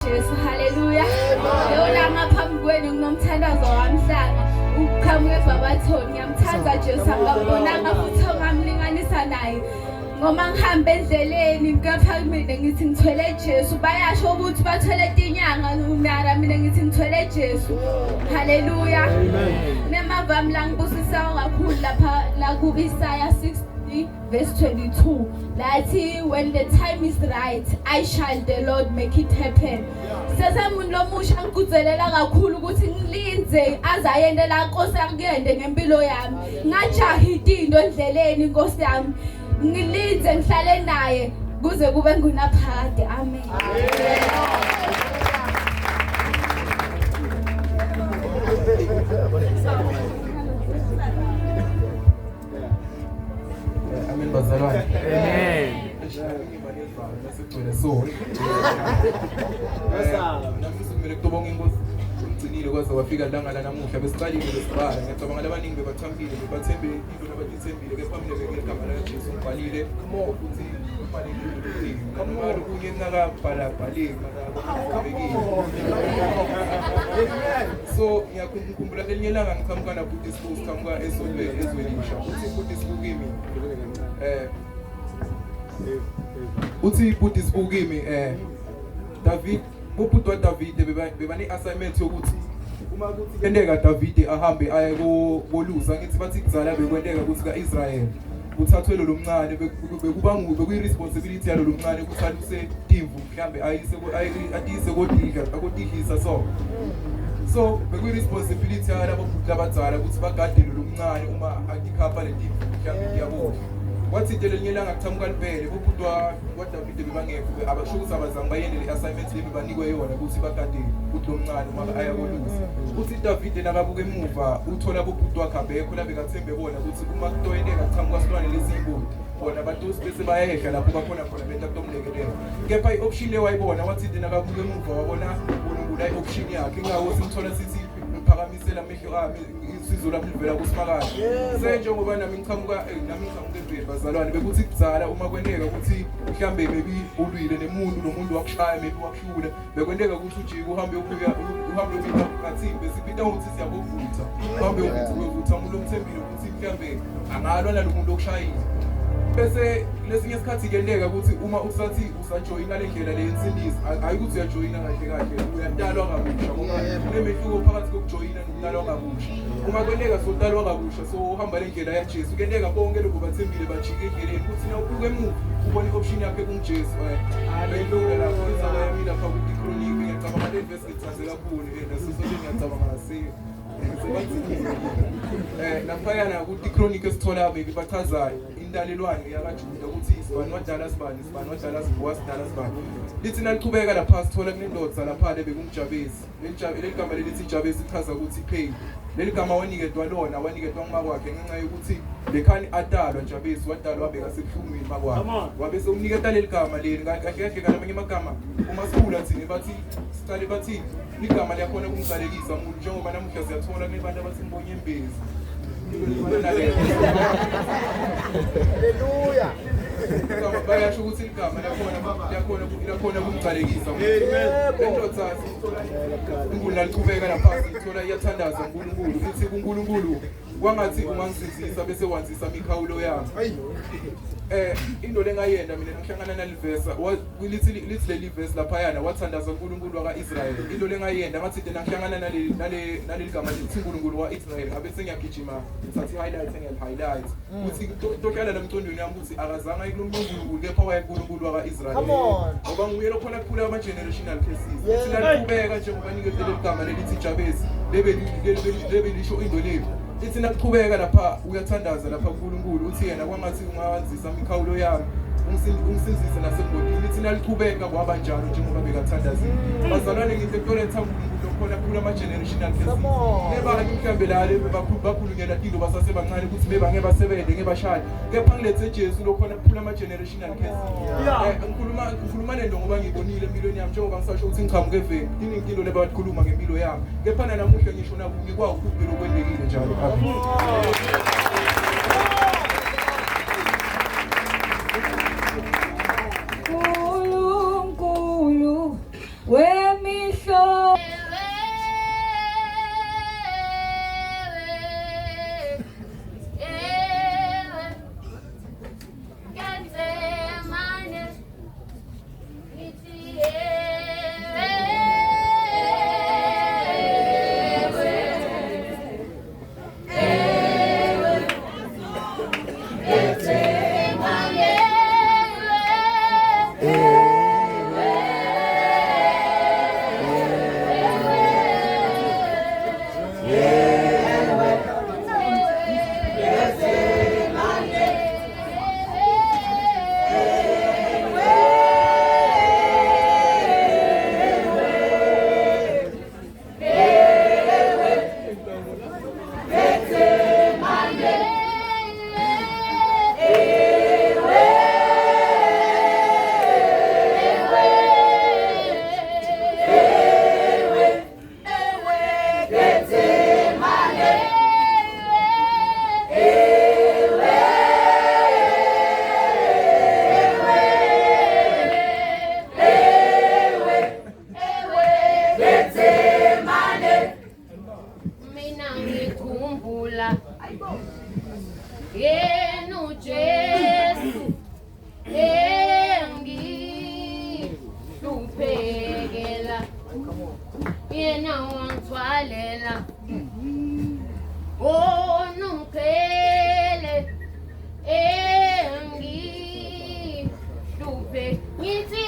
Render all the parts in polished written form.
Jesu. Haleluya. Yona ngaphambi kwenu nginomthandazo wamhlanga. Uqhamuke babathoni ngiyamthanda Jesu angabonanga futhi ongamlinganisa naye. Ngoma ngihambe endleleni ngapha mina ngithi ngithwele Jesu bayasho ukuthi bathwele inyanga mara mina ngithi ngithwele Jesu. Haleluya. Nemavami la ngibusisa kakhulu lapha la ku Isaiah 60 verse 22 lathi when the time is right I shall the Lord make it happen. Sesemuntu lomusha ngikudzelela kakhulu ukuthi ngilinze azayende la Nkosi yakuyende ngempilo yami. Ngajahida into endleleni Nkosi yami. Ngilinze ngihlale naye kuze kube ngunaphakade. Amen. Amen bazalwane. Amen. Nasigcwele so. Nakumele kutobonga inkosi ugcinile kwaze wafika langa la namuhla besiqalile lesibhala ngiyacabanga labaningi bebathambile bebathembe into nabathembile ke phambili ngegama la Jesu ngibhalile ukuthi ufanele kamaro kunye nakabhala bhalile so ngiyakhumbula kelinye langa ngikhamuka na Buddhist school ngikhamuka ezwelisha uthi Buddhist school kimi uthi Buddhist school kimi David Buputwa David bebane assignment yokuthi uma kuthi kwendeka David ahambe aye kolusa ngithi bathi kuzala bekwendeka ukuthi kaIsrael uthathwe lo mncane bekuba bekuyi responsibility yalo mncane ukuthi aluse imvu mhlambe ayise kodihisa so bekuyi responsibility yalabo abadala ukuthi bagade lo mncane uma akikhapha le imvu mhlambe yabo wathi lelinye langa kuthamuka liphele ubudwa kwaDavid bebangekho abasho ukuthi abazange bayende le assignment lebi banikwe yona ukuthi bagade ukuthi lomncane uma aya kolusa uthi David nakabuka emuva uthola ubudwa akabekho la bekathembe bona ukuthi uma kutoyendeka kuthamuka silwane lesiboni bona abantu bese bayehla lapho bakhona benta kutomlekelela kepha ioption lewayibona wathi nakabuka emuva wabona uNkulunkulu ayi option yakhe ingawo simthola sithi ngiphakamisela amehlo ami isizo lami livela kuSimakade senjengoba nami ngichamuka empini bazalwane bekuthi kudzala uma kwendeka ukuthi mhlambe maybe ulwile nomuntu wakushaya maybe wakuhlula bekwendeka ukuthi ujike uhambe ubika ngathi besipita ukuthi siyabovutha uhambe ukuvutha umuntu omthembile ukuthi mhlambe angalwa nalomuntu okushayile bese lesinye isikhathi kuyendeka ukuthi uma usathi usajoyina le ndlela le insindisi ayikuthi uyajoyina kahle uyadalwa kabusha ngoba kunemehluko phakathi kokujoyina nokudalwa kabusha uma kwendeka sotalwa kabusha so uhamba le ndlela ya Jesu kuyendeka bonke lokho bathembile bajike endleleni ukuthi na ubuke emuva ubone option yakhe kunjesu haleluya lapho izaba yami lapha ku Chronic ngiyacabanga le verse ngithaze kakhulu nasosole ngiyacabanga ngasiyo naphayana ku Chronic esithola beke bachazayo indalelwane yakaJuda ukuthi isibani wadala sibani wadala sibani lithi naliqhubeka lapha sithola kunendoda lapha bekumjabezi leli gama lelithi ijabezi ichaza ukuthi pay leli gama waniketwa nguma kwakhe ngenxa yokuthi bekhani adalwa Jabezi wadalwa wabeka sebuhlungwini makwakhe wabe sewuniketa leli gama leli kahle ngamanye amagama uma sikhula thina bathi igama liyakhona ukungiqalekisa umuntu njengoba namuhla siyathola kunebantu abathi mbonye embezi Haleluya. Bayasho ukuthi igama liyakhona ukungiqalekisa endoda uNkulunkulu naliqhubeka lapha ithola iyathandaza uNkulunkulu ithi kuNkulunkulu kwangathi ungangisizisa bese wanzisa imikhawulo yami into lengayenda mina ngihlangana nalivesa lithi leli verse lapha yana wathandaza uNkulunkulu wakaIsrael into lengayenda ngathi thina ngihlangana naleli gama lithi uNkulunkulu waIsrael ngabe sengiyagijima ngithatha highlight highlight ukuthi tohlala lemcondweni yami ukuthi akazange ayikuNkulunkulu kepha wayeNkulunkulu wakaIsrael ngoba nguyelo khona kuphula ama generational cases sinaqhubeka njengoba nikethe leli gama lelithi Jabezi lebe lisho into leyo ithi naqhubeka lapha uyathandaza lapha kuNkulunkulu uthi yena kwangathi ungawanzisa imikhawulo yami ungisizise nasebhodini ithi naliqhubeka kwaba njalo njengoba bekathandazile bazalwane ngithethola uNkulunkulu khona kuphula ama generational cases neba mhlambe lale bakhulunyela into basasebancane ukuthi bebangeke basebenze ngebashaya kepha ngilethe Jesu lokhona kuphula ama generational cases ngikhuluma lento ngoba ngibonile empilweni yami njengoba ngisasho ukuthi ngichamuke eveni inkinto lebakhuluma ngempilo yami kepha namuhla ngisho nakubi kwa ukuphela okwendekile njalo uNkulunkulu wemi Yesu. Yenu Jesu engi lupegela yena wantwalela onukele engi lupe ngithi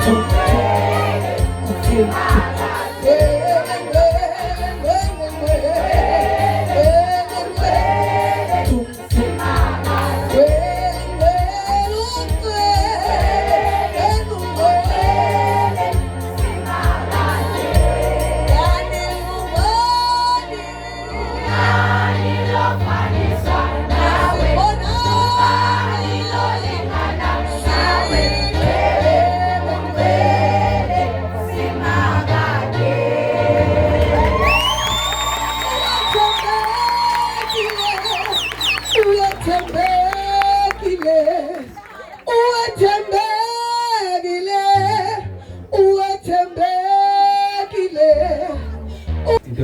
Into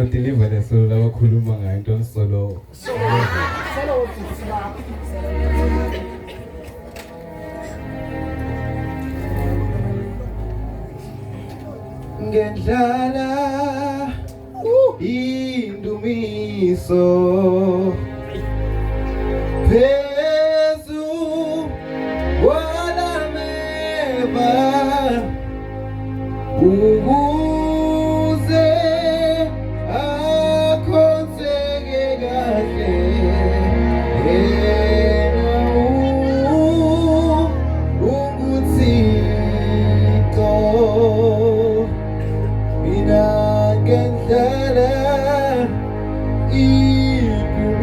deliver the solo labakhuluma ngayo into solo. Ngendlala indumiso phezu walameva ukuze akhonseke kahle yena unguThixo mina ngendlala indumiso